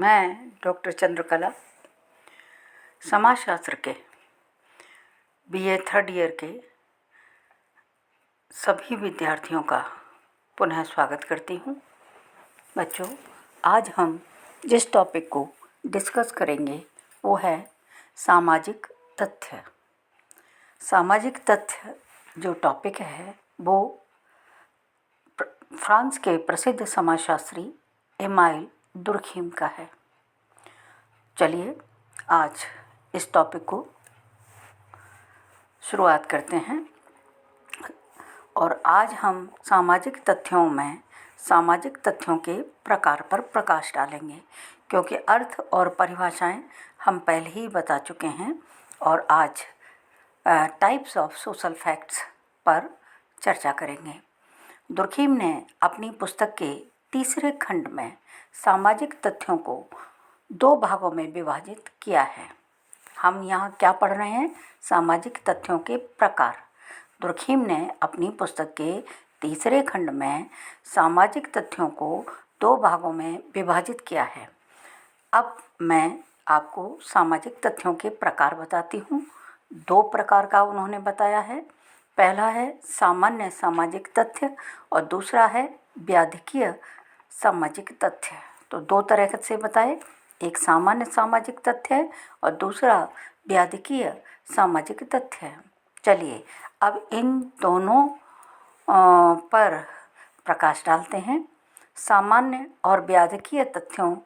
मैं डॉक्टर चंद्रकला समाजशास्त्र के बीए थर्ड ईयर के सभी विद्यार्थियों का पुनः स्वागत करती हूँ। बच्चों, आज हम जिस टॉपिक को डिस्कस करेंगे वो है सामाजिक तथ्य। सामाजिक तथ्य जो टॉपिक है वो फ्रांस के प्रसिद्ध समाजशास्त्री एमाइल दुर्खीम का है। चलिए आज इस टॉपिक को शुरुआत करते हैं और आज हम सामाजिक तथ्यों के प्रकार पर प्रकाश डालेंगे, क्योंकि अर्थ और परिभाषाएं हम पहले ही बता चुके हैं और आज टाइप्स ऑफ सोशल फैक्ट्स पर चर्चा करेंगे। दुर्खीम ने अपनी पुस्तक के तीसरे खंड में सामाजिक तथ्यों को 2 भागों में विभाजित किया है। हम यहाँ क्या पढ़ रहे हैं? सामाजिक तथ्यों के प्रकार। दुर्खीम ने अपनी पुस्तक के तीसरे खंड में सामाजिक तथ्यों को 2 भागों में विभाजित किया है। अब मैं आपको सामाजिक तथ्यों के प्रकार बताती हूँ। 2 प्रकार का उन्होंने बताया है। पहला है सामान्य सामाजिक तथ्य और दूसरा है व्याधिकीय सामाजिक तथ्य। तो 2 तरह से बताए, एक सामान्य सामाजिक तथ्य है और दूसरा व्याधिकीय सामाजिक तथ्य है। चलिए अब इन दोनों पर प्रकाश डालते हैं। सामान्य और व्याधिकीय तथ्यों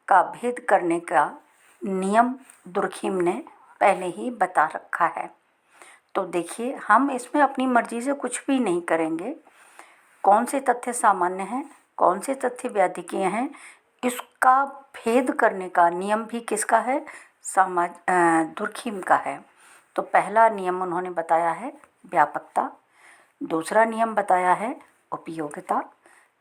का भेद करने का नियम दुर्खीम ने पहले ही बता रखा है। तो देखिए, हम इसमें अपनी मर्जी से कुछ भी नहीं करेंगे। कौन से तथ्य सामान्य हैं, कौन से तथ्य व्याधिकीय हैं, इसका भेद करने का नियम भी किसका है? दुर्खीम का है। तो पहला नियम उन्होंने बताया है व्यापकता, दूसरा नियम बताया है उपयोगिता,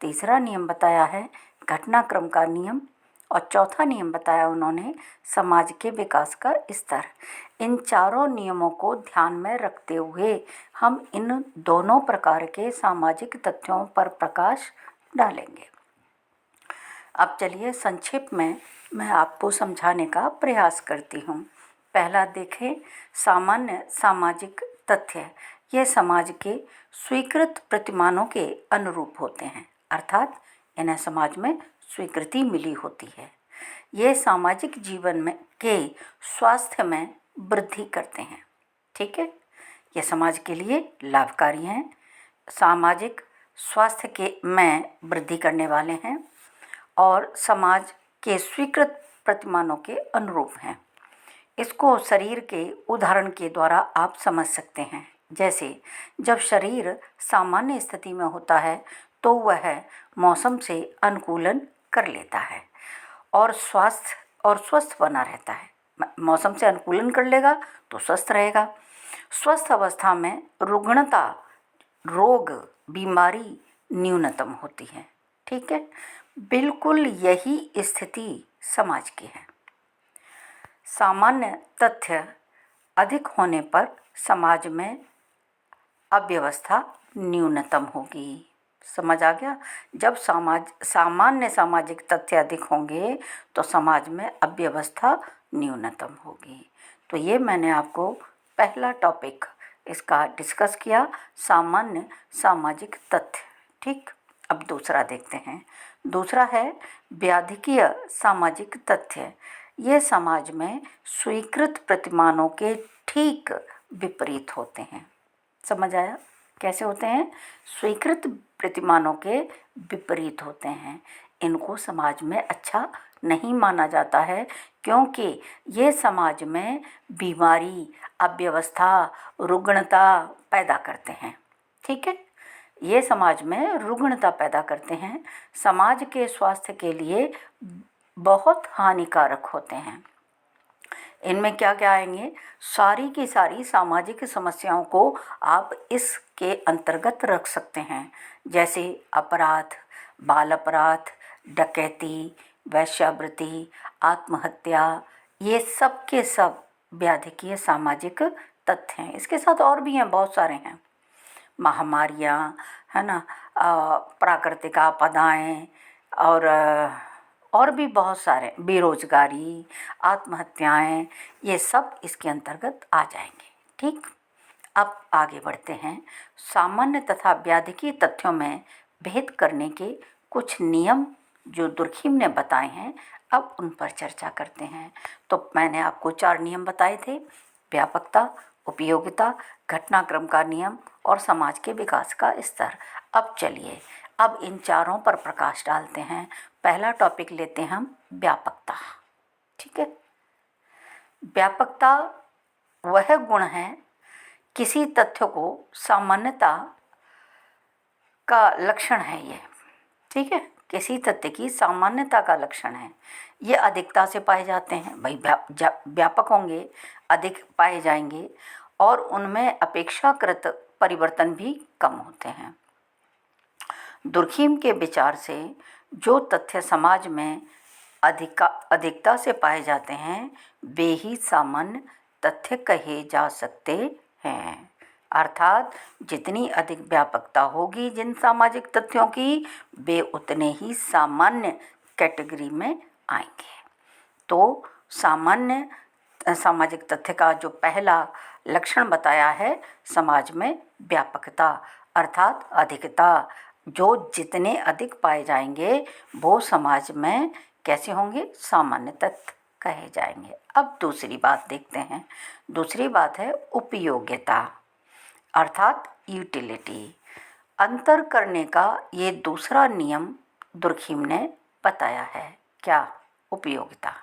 तीसरा नियम बताया है घटनाक्रम का नियम और चौथा नियम बताया उन्होंने समाज के विकास का स्तर। इन चारों नियमों को ध्यान में रखते हुए हम इन दोनों प्रकार के सामाजिक तथ्यों पर प्रकाश डालेंगे। अब चलिए संक्षेप में मैं आपको समझाने का प्रयास करती हूँ। पहला देखें, सामान्य सामाजिक तथ्य। ये समाज के स्वीकृत प्रतिमानों के अनुरूप होते हैं, अर्थात इन्हें समाज में स्वीकृति मिली होती है। ये सामाजिक जीवन में के स्वास्थ्य में वृद्धि करते हैं। ठीक है, ये समाज के लिए लाभकारी हैं, सामाजिक स्वास्थ्य के में वृद्धि करने वाले हैं और समाज के स्वीकृत प्रतिमानों के अनुरूप हैं। इसको शरीर के उदाहरण के द्वारा आप समझ सकते हैं। जैसे जब शरीर सामान्य स्थिति में होता है तो वह मौसम से अनुकूलन कर लेता है और स्वस्थ बना रहता है। मौसम से अनुकूलन कर लेगा तो स्वस्थ रहेगा। स्वस्थ अवस्था में रुग्णता, रोग, बीमारी न्यूनतम होती है। ठीक है, बिल्कुल यही स्थिति समाज की है। सामान्य तथ्य अधिक होने पर समाज में अव्यवस्था न्यूनतम होगी। समझ आ गया? जब सामान्य सामाजिक तथ्य अधिक होंगे तो समाज में अव्यवस्था न्यूनतम होगी। तो ये मैंने आपको पहला टॉपिक इसका डिस्कस किया, सामान्य सामाजिक तथ्य। ठीक, अब दूसरा देखते हैं। दूसरा है व्याधिकीय सामाजिक तथ्य। ये समाज में स्वीकृत प्रतिमानों के ठीक विपरीत होते हैं। समझ आया? कैसे होते हैं? स्वीकृत प्रतिमानों के विपरीत होते हैं। इनको समाज में अच्छा नहीं माना जाता है, क्योंकि ये समाज में बीमारी, अव्यवस्था, रुग्णता पैदा करते हैं। ठीक है, ये समाज में रुग्णता पैदा करते हैं, समाज के स्वास्थ्य के लिए बहुत हानिकारक होते हैं। इनमें क्या क्या आएंगे? सारी की सारी सामाजिक समस्याओं को आप इसके अंतर्गत रख सकते हैं, जैसे अपराध, बाल अपराध, डकैती, वेश्यावृत्ति, आत्महत्या। ये सब के सब व्याधिकीय सामाजिक तथ्य हैं। इसके साथ और भी हैं, बहुत सारे हैं। महामारियाँ, है ना, प्राकृतिक आपदाएँ और और भी बहुत सारे, बेरोजगारी, आत्महत्याएं, ये सब इसके अंतर्गत आ जाएंगे। ठीक, अब आगे बढ़ते हैं। सामान्य तथा व्याधिकीय तथ्यों में भेद करने के कुछ नियम जो दुर्खिम ने बताए हैं, अब उन पर चर्चा करते हैं। तो मैंने आपको 4 नियम बताए थे: व्यापकता, उपयोगिता, घटनाक्रम का नियम और समाज के विकास का स्तर। अब चलिए, अब इन चारों पर प्रकाश डालते हैं। पहला टॉपिक लेते हैं हम, व्यापकता। ठीक है, व्यापकता वह गुण है, किसी तथ्य को सामान्यता का लक्षण है ये। ठीक है, किसी तथ्य की सामान्यता का लक्षण है। ये अधिकता से पाए जाते हैं। भाई व्यापक होंगे, अधिक पाए जाएंगे और उनमें अपेक्षाकृत परिवर्तन भी कम होते हैं। दुर्खिम के विचार से जो तथ्य समाज में अधिकता से पाए जाते हैं वे ही सामान्य तथ्य कहे जा सकते हैं। अर्थात जितनी अधिक व्यापकता होगी जिन सामाजिक तथ्यों की, वे उतने ही सामान्य कैटेगरी में आएंगे। तो सामान्य सामाजिक तथ्य का जो पहला लक्षण बताया है समाज में, व्यापकता अर्थात अधिकता। जो जितने अधिक पाए जाएंगे वो समाज में कैसे होंगे, सामान्य तथ्य कहे जाएंगे। अब दूसरी बात देखते हैं। दूसरी बात है उपयोगिता अर्थात यूटिलिटी। अंतर करने का ये दूसरा नियम दुर्खिम ने बताया है। क्या? उपयोगिता।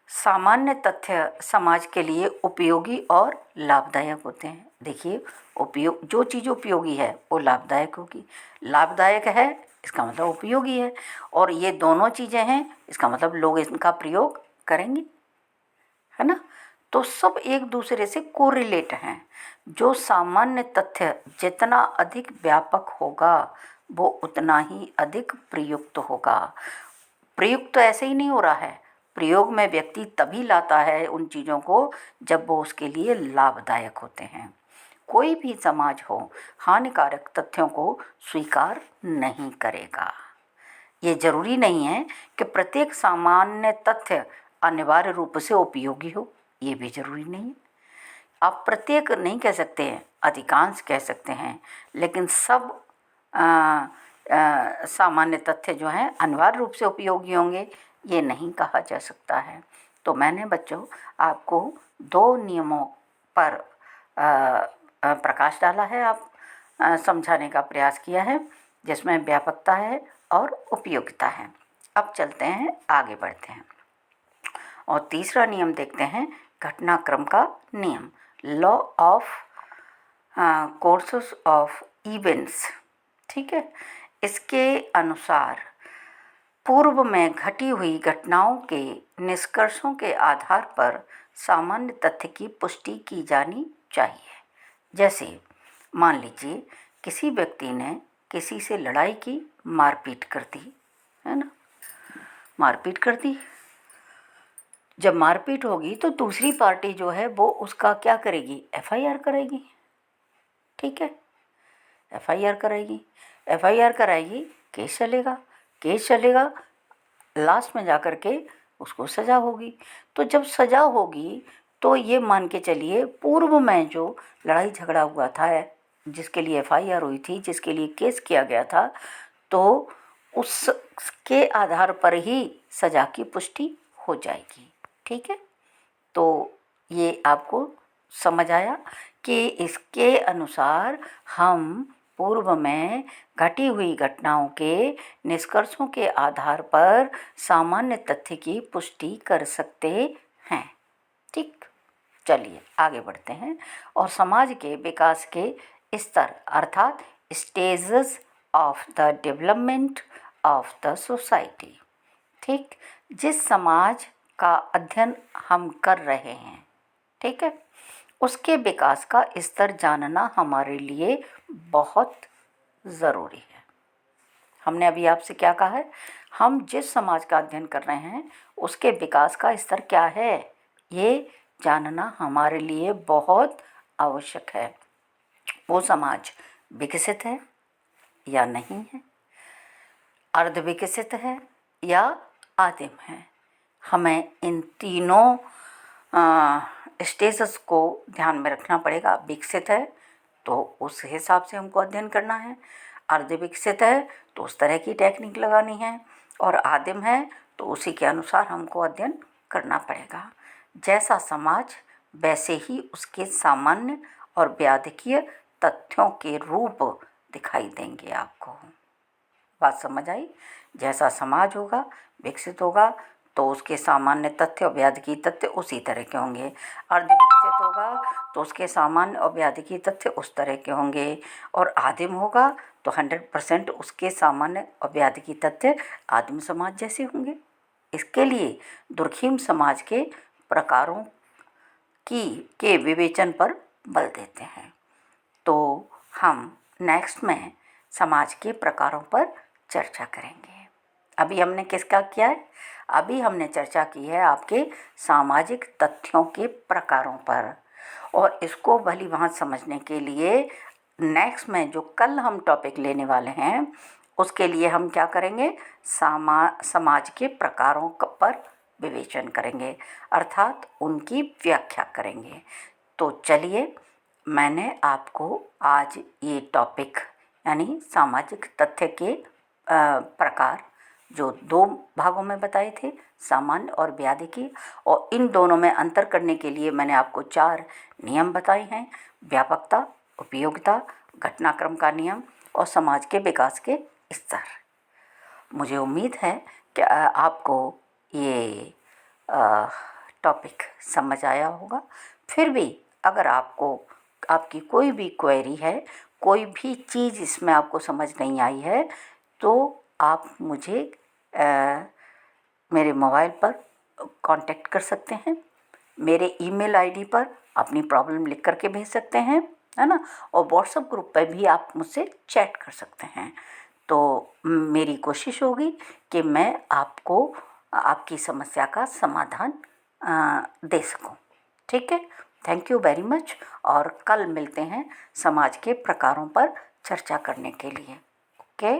सामान्य तथ्य समाज के लिए उपयोगी और लाभदायक होते हैं। देखिए, जो चीज़ उपयोगी है वो लाभदायक होगी, लाभदायक है इसका मतलब उपयोगी है, और ये दोनों चीज़ें हैं इसका मतलब लोग इनका प्रयोग करेंगे, है ना। तो सब एक दूसरे से कोरिलेट हैं। जो सामान्य तथ्य जितना अधिक व्यापक होगा वो उतना ही अधिक प्रयुक्त होगा। प्रयुक्त तो ऐसे ही नहीं हो रहा है, प्रयोग में व्यक्ति तभी लाता है उन चीज़ों को जब वो उसके लिए लाभदायक होते हैं। कोई भी समाज हो हानिकारक तथ्यों को स्वीकार नहीं करेगा। ये जरूरी नहीं है कि प्रत्येक सामान्य तथ्य अनिवार्य रूप से उपयोगी हो, ये भी जरूरी नहीं है। आप प्रत्येक नहीं कह सकते हैं, अधिकांश कह सकते हैं, लेकिन सब सामान्य तथ्य जो हैं अनिवार्य रूप से उपयोगी होंगे ये नहीं कहा जा सकता है। तो मैंने बच्चों आपको 2 नियमों पर प्रकाश डाला है, आप समझाने का प्रयास किया है, जिसमें व्यापकता है और उपयोगिता है। अब चलते हैं, आगे बढ़ते हैं और तीसरा नियम देखते हैं, घटनाक्रम का नियम, law of courses of events. ठीक है, इसके अनुसार पूर्व में घटी हुई घटनाओं के निष्कर्षों के आधार पर सामान्य तथ्य की पुष्टि की जानी चाहिए। जैसे मान लीजिए किसी व्यक्ति ने किसी से लड़ाई की, मारपीट कर दी, है ना, मारपीट कर दी। जब मारपीट होगी तो दूसरी पार्टी जो है वो उसका क्या करेगी, एफआईआर करेगी। ठीक है, एफआईआर कराएगी, केस चलेगा, लास्ट में जा कर के उसको सज़ा होगी। तो जब सज़ा होगी तो ये मान के चलिए पूर्व में जो लड़ाई झगड़ा हुआ था, जिसके लिए एफआईआर हुई थी, जिसके लिए केस किया गया था, तो उसके आधार पर ही सज़ा की पुष्टि हो जाएगी। ठीक है, तो ये आपको समझ आया कि इसके अनुसार हम पूर्व में घटी हुई घटनाओं के निष्कर्षों के आधार पर सामान्य तथ्य की पुष्टि कर सकते हैं। ठीक, चलिए आगे बढ़ते हैं और समाज के विकास के स्तर अर्थात stages of the development of the society. ठीक, जिस समाज का अध्ययन हम कर रहे हैं, ठीक है, उसके विकास का स्तर जानना हमारे लिए बहुत ज़रूरी है। हमने अभी आपसे क्या कहा है, हम जिस समाज का अध्ययन कर रहे हैं उसके विकास का स्तर क्या है, ये जानना हमारे लिए बहुत आवश्यक है। वो समाज विकसित है या नहीं है। अर्धविकसित है या आदिम है। हमें इन तीनों स्टेजस को ध्यान में रखना पड़ेगा। विकसित है तो उस हिसाब से हमको अध्ययन करना है, अर्धविकसित है तो उस तरह की टेक्निक लगानी है, और आदिम है तो उसी के अनुसार हमको अध्ययन करना पड़ेगा। जैसा समाज वैसे ही उसके सामान्य और व्याधिकीय तथ्यों के रूप दिखाई देंगे आपको। बात समझ आई? जैसा समाज होगा, विकसित होगा, तो उसके सामान्य तथ्य और व्याधिकीय तथ्य उसी तरह के होंगे। अर्धविकसित होगा तो उसके सामान्य और व्याधिकीय तथ्य उस तरह के होंगे, और आदिम होगा तो 100% उसके सामान्य और व्याधिकीय तथ्य आदिम समाज जैसे होंगे। इसके लिए दुर्खिम समाज के प्रकारों के विवेचन पर बल देते हैं। तो हम नेक्स्ट में समाज के प्रकारों पर चर्चा करेंगे। अभी हमने किसका किया है? अभी हमने चर्चा की है आपके सामाजिक तथ्यों के प्रकारों पर, और इसको भली भांति समझने के लिए नेक्स्ट में जो कल हम टॉपिक लेने वाले हैं उसके लिए हम क्या करेंगे? समाज के प्रकारों पर विवेचन करेंगे, अर्थात उनकी व्याख्या करेंगे। तो चलिए, मैंने आपको आज ये टॉपिक यानी सामाजिक तथ्य के प्रकार जो 2 भागों में बताए थे, सामान्य और व्याधिकीय, और इन दोनों में अंतर करने के लिए मैंने आपको 4 नियम बताए हैं: व्यापकता, उपयोगिता, घटनाक्रम का नियम और समाज के विकास के स्तर। मुझे उम्मीद है कि आपको ये टॉपिक समझ आया होगा। फिर भी अगर आपकी कोई भी क्वेरी है, कोई भी चीज़ इसमें आपको समझ नहीं आई है, तो आप मुझे मेरे मोबाइल पर कांटेक्ट कर सकते हैं। मेरे ईमेल आईडी पर अपनी प्रॉब्लम लिख करके भेज सकते हैं, है ना, और व्हाट्सएप ग्रुप पर भी आप मुझसे चैट कर सकते हैं। तो मेरी कोशिश होगी कि मैं आपको आपकी समस्या का समाधान दे सकूं। ठीक है, थैंक यू वेरी मच, और कल मिलते हैं समाज के प्रकारों पर चर्चा करने के लिए। ओके।